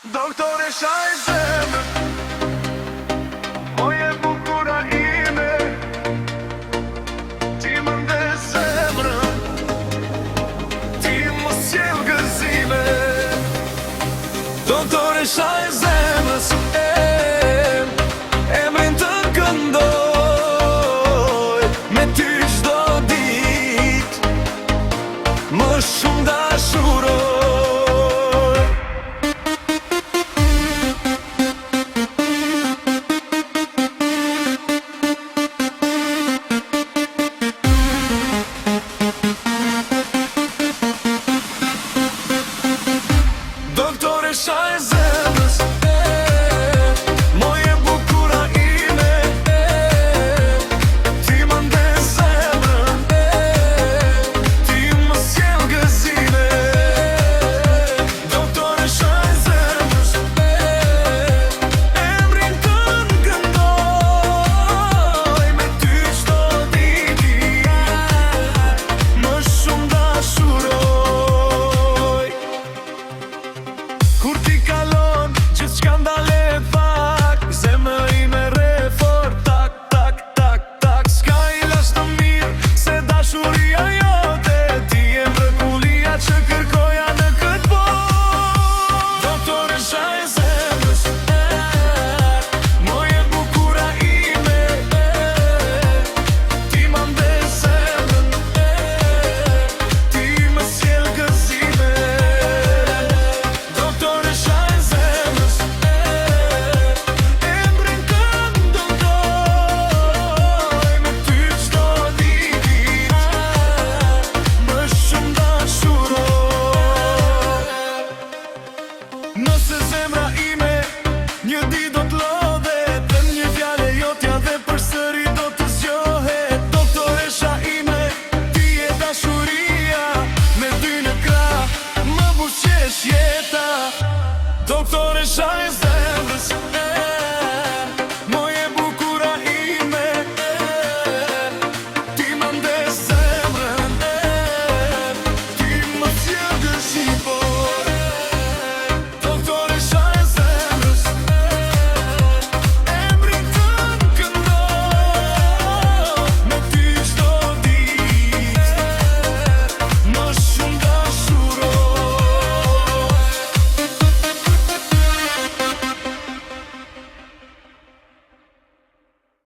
Doktoresha e zemër, o je bukura ime, ti më nde zemrën, ti më sjell gëzime. Doktoresha e zemrës, emrin të këndoj, me ty çdo ditë, më shumë dashuroj. Doktoresha e zemrës, moje bukura ime, ti më nde zemrën, ti më sjell gëzime. Doktoresha e zemrës, emrin të këndoj, me ty çdo ditë, më shumë dashuroj. Kur ti kalon, gjithë çka ndalet pak, zemra ime re fort, tak, tak, tak, tak. S'ka ilaç të mirë, se dashuria jote, ti e mrekullia që kërkoja në këtë botë. Doktoresha e zemrës, moje bukura ime, ti më nde zemrën, ti më sjell gëzime. Doktoresha e zemrës, emrin këndoj, me ty çdo ditë, më shumë dashuroj. Nëse zemra ime një ditë do t'lodhet, dhe një fjalë jotja dhe përsëri do të zgjohet. Doktoresha ime, ti je dashuria, me dy në krah, më buzëqesh jeta. Doktoresha e zemrës,